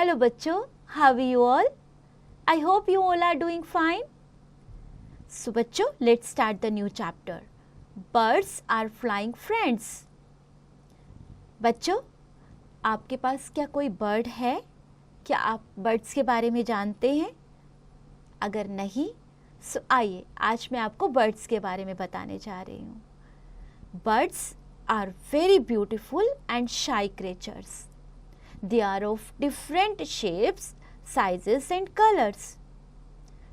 Hello बच्चों, how are you all? I hope you all are doing fine. So बच्चों, let's start the new chapter. Birds are flying friends. बच्चों, आपके पास क्या कोई bird है? क्या आप बर्ड्स के बारे में जानते हैं? अगर नहीं, सो आइए आज मैं आपको बर्ड्स के बारे में बताने जा रही हूँ. Birds are very beautiful and shy creatures. They are of different shapes, sizes and colors.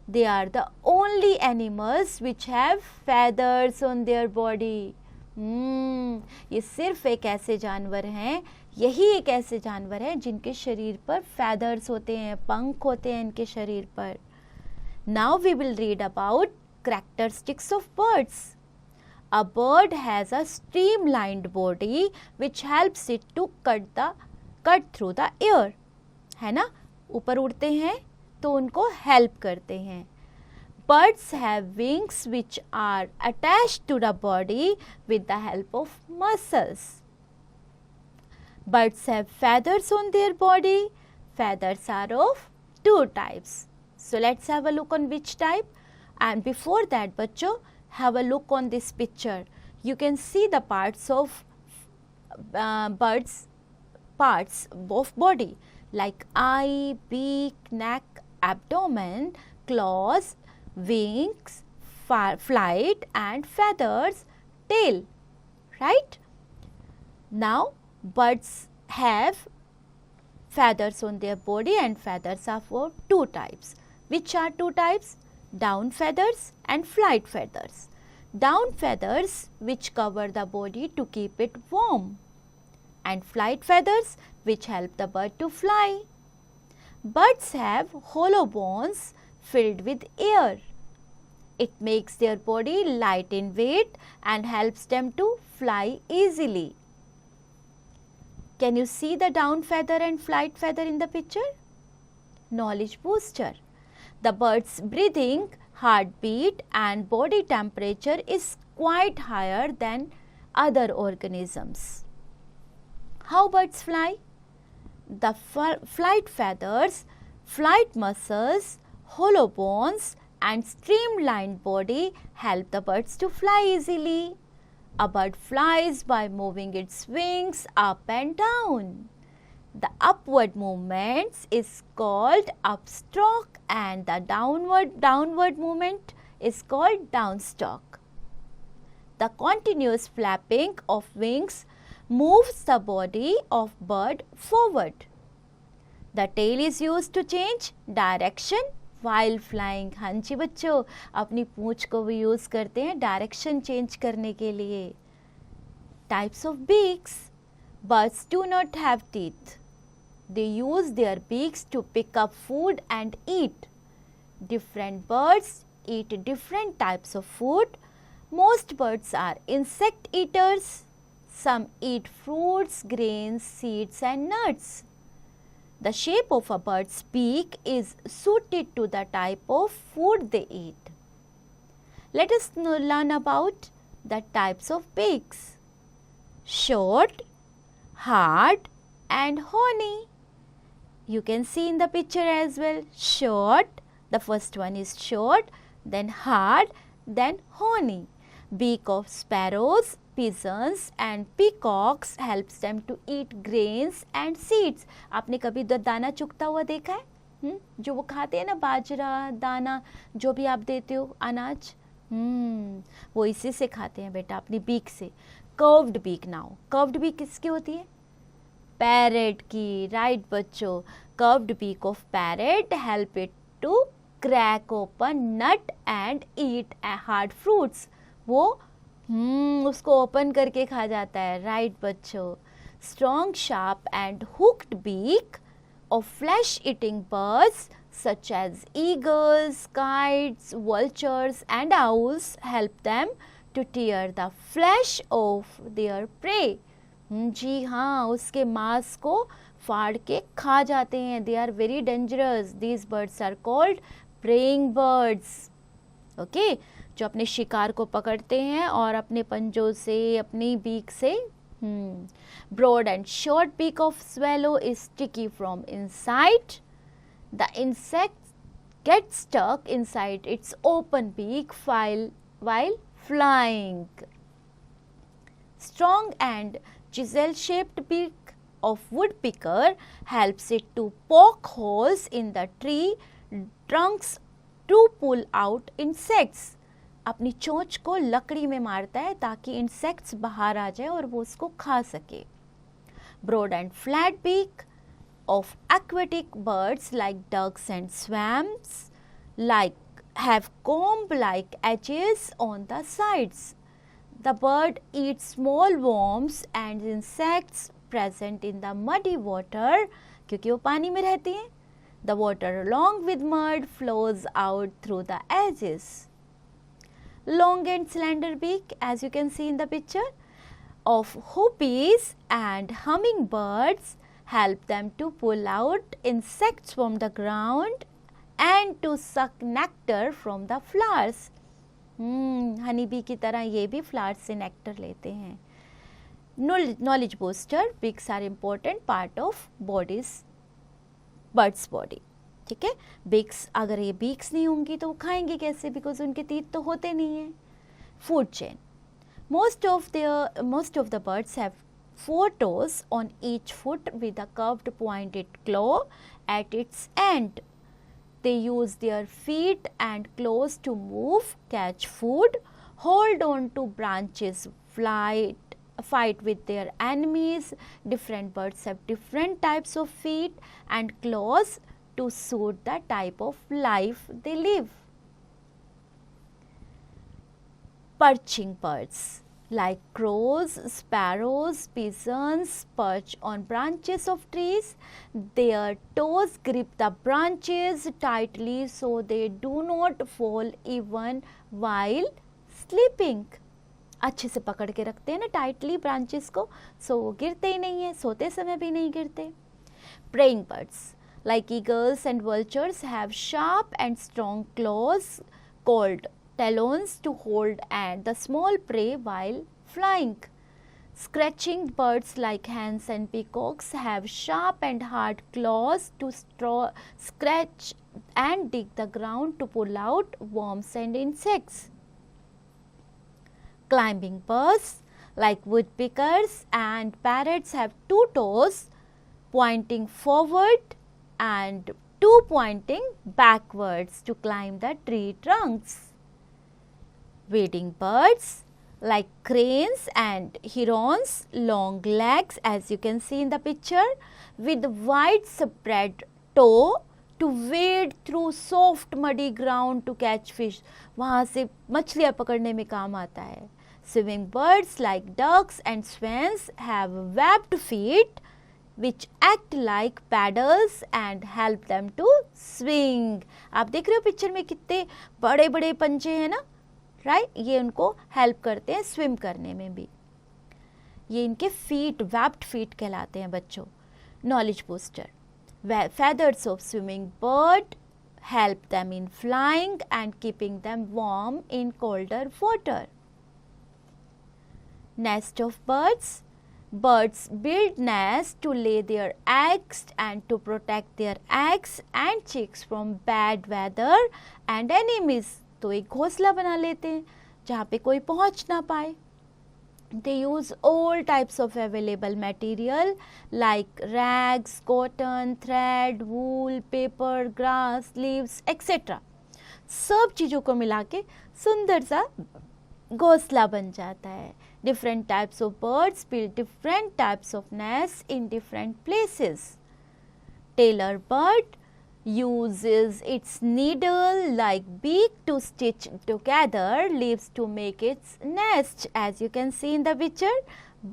They are the only animals which have feathers on their body. ये सिर्फ एक ऐसे जानवर हैं, यही एक ऐसे जानवर हैं जिनके शरीर पर feathers होते हैं, पंख होते हैं इनके शरीर पर. Now we will read about characteristics of birds. A bird has a streamlined body which helps it to cut through the air. है ना, ऊपर उड़ते हैं तो उनको हेल्प करते हैं. Birds have wings which are attached to the body with the help of muscles. Birds have feathers on their body. Feathers are of two types. So let's have a look on which type. And before that, बच्चों, have a look on this picture. You can see the parts of birds' parts of body like eye, beak, neck, abdomen, claws, wings, flight and feathers, tail, right? Now birds have feathers on their body and feathers are for two types. Which are two types? Down feathers and flight feathers. Down feathers which cover the body to keep it warm, and flight feathers which help the bird to fly. Birds have hollow bones filled with air. It makes their body light in weight and helps them to fly easily. Can you see the down feather and flight feather in the picture? Knowledge booster. The bird's breathing, heartbeat and body temperature is quite higher than other organisms. How birds fly? The flight feathers, flight muscles, hollow bones and streamlined body help the birds to fly easily. A bird flies by moving its wings up and down. The upward movement is called upstroke and the downward movement is called downstroke. The continuous flapping of wings moves the body of bird forward. The tail is used to change direction while flying. हाँ जी बच्चों, अपनी पूंछ को भी use करते हैं direction change करने के लिए. Types of beaks. Birds do not have teeth. They use their beaks to pick up food and eat. Different birds eat different types of food. Most birds are insect eaters. Some eat fruits, grains, seeds and nuts. The shape of a bird's beak is suited to the type of food they eat. Let us learn about the types of beaks. Short, hard and horny. You can see in the picture as well. Short, the first one is short, then hard, then horny. Beak of sparrows, pigeons and peacocks helps them to eat grains and seeds. आपने कभी दाना चुगता हुआ देखा है? जो वो खाते हैं ना, बाजरा दाना जो भी आप देते हो अनाज, वो इसी से खाते हैं बेटा, अपनी बीक से. Curved beak. Now curved beak किसकी होती है? पैरेट की. राइट बच्चों, curved beak of parrot help it to crack open nut and eat hard fruits. वो उसको ओपन करके खा जाता है. राइट बच्चों. Strong sharp and hooked beak of flesh eating birds such as eagles, kites, vultures and owls help them to tear the flesh of their prey. जी हाँ, उसके मांस को फाड़ के खा जाते हैं. They are very dangerous. These birds are called preying birds. Okay, जो अपने शिकार को पकड़ते हैं और अपने पंजों से, अपनी बीक से Broad and short beak of swallow is sticky from inside. The insect gets stuck inside its open beak while flying. Strong and chisel-shaped beak of woodpecker helps it to poke holes in the tree trunks to pull out insects. अपनी चोंच को लकड़ी में मारता है ताकि insects बाहर आ जाए और वो उसको खा सके. Broad and flat beak of aquatic birds like ducks and swans have comb-like edges on the sides. The bird eats small worms and insects present in the muddy water क्योंकि वो पानी में रहती हैं. The water along with mud flows out through the edges. Long and slender beak, as you can see in the picture, of hoopies and hummingbirds help them to pull out insects from the ground and to suck nectar from the flowers. Honey bee की तरह ये भी flowers से nectar लेते हैं. Knowledge booster, beaks are important part of bird's body. ठीक है. Beaks, अगर ये बीक्स नहीं होंगी तो वो खाएंगे कैसे, बिकॉज उनके तीत तो होते नहीं हैं. Food chain. Most of the birds have 4 toes on each foot with a curved pointed claw at its end. They use their feet and claws to move, catch food, hold on to branches, fight with their enemies. Different birds have different types of feet and claws to suit the type of life they live. Perching birds like crows, sparrows, pigeons perch on branches of trees. Their toes grip the branches tightly so they do not fall even while sleeping. अच्छे से पकड़ के रखते हैं ना tightly branches को, सो वो गिरते ही नहीं है, सोते समय भी नहीं गिरते. Praying birds like eagles and vultures have sharp and strong claws called talons to hold at the small prey while flying. Scratching birds like hens and peacocks have sharp and hard claws to scratch and dig the ground to pull out worms and insects. Climbing birds like woodpeckers and parrots have 2 toes pointing forward and 2 pointing backwards to climb the tree trunks. Wading birds like cranes and herons, long legs as you can see in the picture, with wide spread toe to wade through soft muddy ground to catch fish. वहाँ से मछलियाँ पकड़ने में काम आता है. Swimming birds like ducks and swans have webbed feet which act like paddles and help them to swing. आप देख रहे हो पिक्चर में कितने बड़े बड़े पंजे हैं ना, राइट. ये उनको हेल्प करते हैं स्विम करने में भी. ये इनके फीट वेब्ड फीट कहलाते हैं बच्चों. Knowledge booster. Feathers of swimming bird help them in flying and keeping them warm in colder water. Nest of birds. Birds build nests to lay their eggs and to protect their eggs and chicks from bad weather and enemies. तो एक घोंसला बना लेते हैं जहाँ पे कोई पहुँच ना पाए. They use all types of available material like rags, cotton, thread, wool, paper, grass, leaves, etc. सब चीज़ों को मिला के सुंदर सा घोंसला बन जाता है. Different types of birds build different types of nests in different places. Tailor bird uses its needle-like beak to stitch together leaves to make its nest. As you can see in the picture,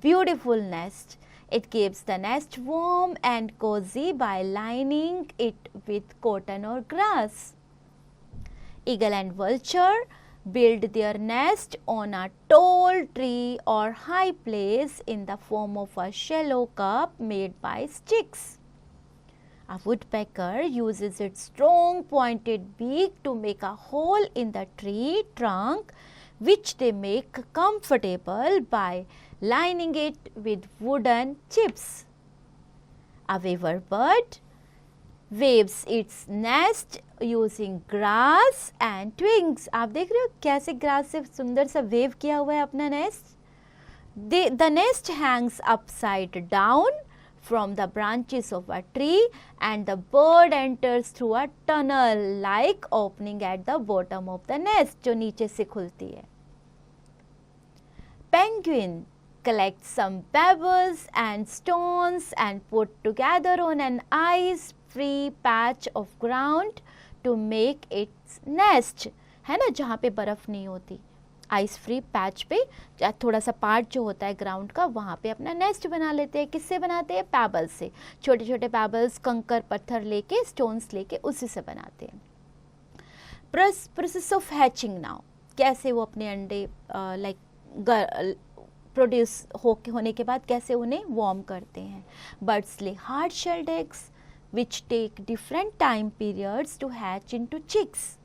beautiful nest. It keeps the nest warm and cozy by lining it with cotton or grass. Eagle and vulture build their nest on a tall tree or high place in the form of a shallow cup made by sticks. A woodpecker uses its strong pointed beak to make a hole in the tree trunk which they make comfortable by lining it with wooden chips. A weaver bird waves its nest using grass and twigs. आप देख रहे हो कैसे grass से सुंदर सा wave किया हुआ है अपना nest. The nest hangs upside down from the branches of a tree and the bird enters through a tunnel like opening at the bottom of the nest जो नीचे से खुलती है. Penguin collects some pebbles and stones and put together on an ice-free patch of ground to make its nest. है ना, जहाँ पे बर्फ़ नहीं होती, आइस फ्री पैच पे थोड़ा सा पार्ट जो होता है ग्राउंड का, वहाँ पे अपना नेस्ट बना लेते हैं. किससे बनाते हैं? पैबल्स से. छोटे छोटे पैबल्स, कंकर पत्थर लेके, स्टोन्स लेके उसी से बनाते हैं. Process of hatching now. कैसे वो अपने अंडे लाइक प्रोड्यूस होने के बाद कैसे उन्हें वॉर्म करते हैं. Birds lay hard shelled eggs which take different time periods to hatch into chicks.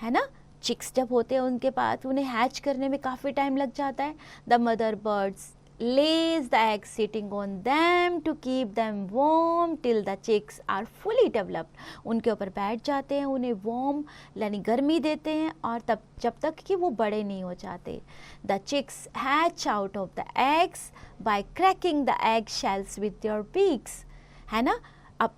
है ना, चिक्स जब होते हैं उनके पास, उन्हें हैच करने में काफ़ी टाइम लग जाता है. The mother birds lays the eggs sitting on them to keep them warm till the chicks are fully developed. उनके ऊपर बैठ जाते हैं, उन्हें warm यानी गर्मी देते हैं, और तब जब तक कि वो बड़े नहीं हो जाते. The chicks hatch out of the eggs by cracking the egg shells with their beaks. है ना, अब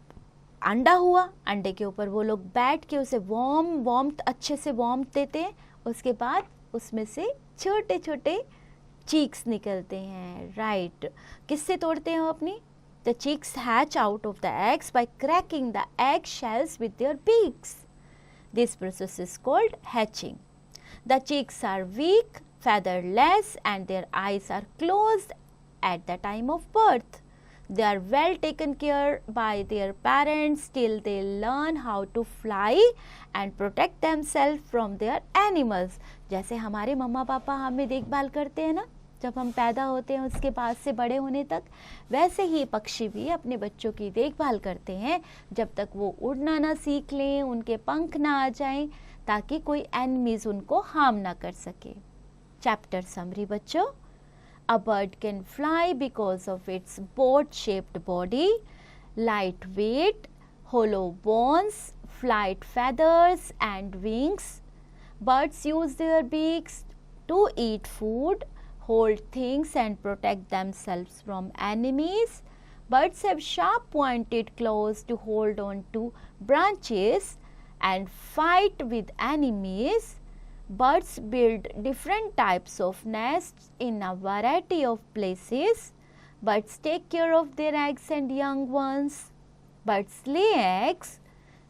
अंडा हुआ, अंडे के ऊपर वो लोग बैठ के उसे वार्म अच्छे से वार्म देते हैं. उसके बाद उसमें से छोटे छोटे चीक्स निकलते हैं. राइट, किससे तोड़ते हैं अपनी? The chicks hatch out of the eggs by cracking the egg shells with their beaks. This process is called hatching. The chicks are weak, featherless, and their eyes are closed at the time of birth. They are well taken care by their parents till they learn how to fly and protect themselves from their animals. जैसे हमारे मम्मा पापा हमें देखभाल करते हैं ना जब हम पैदा होते हैं उसके बाद से बड़े होने तक, वैसे ही पक्षी भी अपने बच्चों की देखभाल करते हैं जब तक वो उड़ना ना सीख लें, उनके पंख ना आ जाएं, ताकि कोई एनिमीज उनको हार्म ना कर सके. चैप्टर समरी बच्चों. A bird can fly because of its boat-shaped body, light weight, hollow bones, flight feathers and wings. Birds use their beaks to eat food, hold things and protect themselves from enemies. Birds have sharp pointed claws to hold on to branches and fight with enemies. Birds build different types of nests in a variety of places. Birds take care of their eggs and young ones. Birds lay eggs.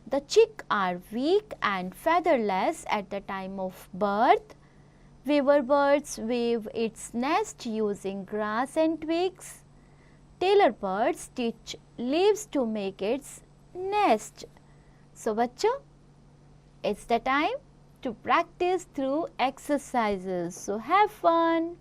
The chick are weak and featherless at the time of birth. Weaver birds weave its nest using grass and twigs. Tailor birds stitch leaves to make its nest. So बच्चों, it's the time to practice through exercises. So have fun.